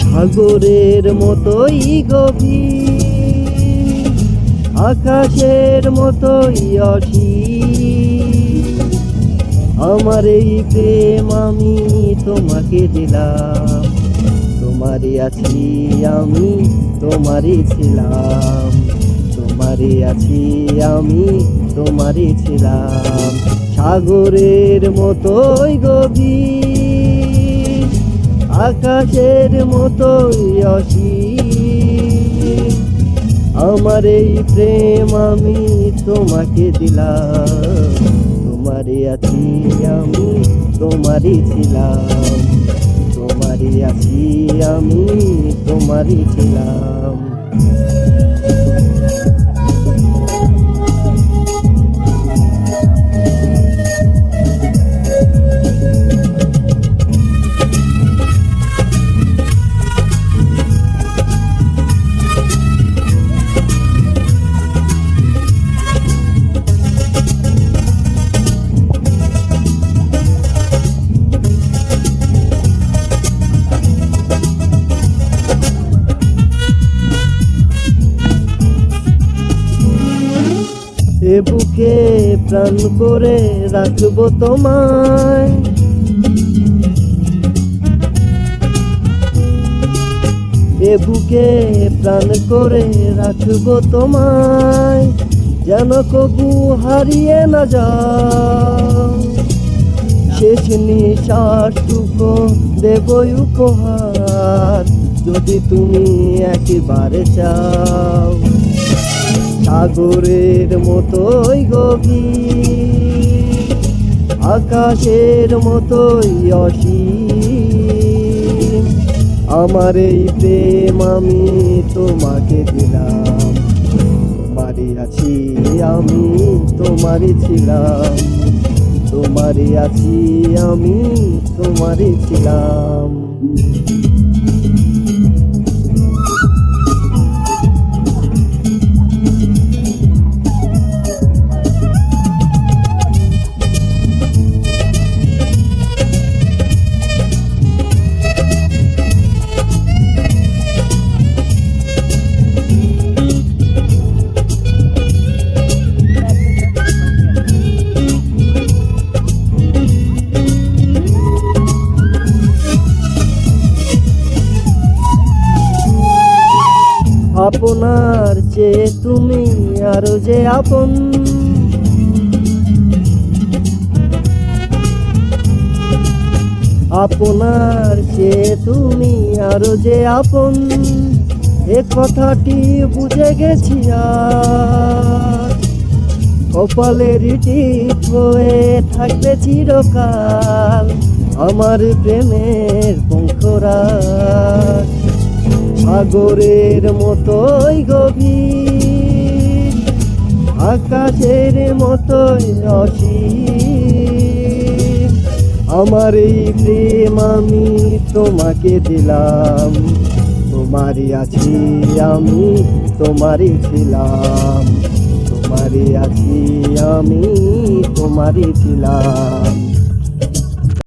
সাগরের মতোই গভীর, আকাশের মতোই অসীম, আমার এই প্রেম আমি তোমাকে দিলাম। তোমারই আছি আমি, তোমারই ছিলাম, তোমারই আছি আমি, তোমারই ছিলাম। সাগরের মতোই গভীর, আকাশের মতোই অসীম, আমার এই প্রেম আমি তোমাকে দিলাম। তোমারই আছি আমি, তোমারই ছিলাম, তোমারই আছি আমি, তোমারই ছিলাম। এ বুকে প্রাণ করে রাখবো তোমায়, এ বুকে প্রাণ করে রাখবো তোমায়, যেন কবু হারিয়ে না যাও। শেষ নিঃশ্বাসটুকু দেবই উপহার, যদি তুমি একেবারে চাও। সাগরের মতোই গভীর, আকাশের মতোই অসীম, আমার এই প্রেম আমি তোমাকে দিলাম। তোমারই আছি আমি, তোমারই ছিলাম, তোমারই আছি আমি, তোমারই ছিলাম। আপনার চেয়ে তুমি আরো যে আপন, আপনার চেয়ে তুমি আরো যে আপন, এ কথাটি বুঝে গেছি আজ। কপালের টিপ হয়ে থাকবে চিরকাল আমার প্রেমের পঙ্খরাজ। সাগরের মতোই গভীর, আকাশের মতোই অসীম, আমার এই প্রেম আমি তোমাকে দিলাম। তোমারই আছি আমি, তোমারই ছিলাম, তোমারই আছি আমি, তোমারই ছিলাম।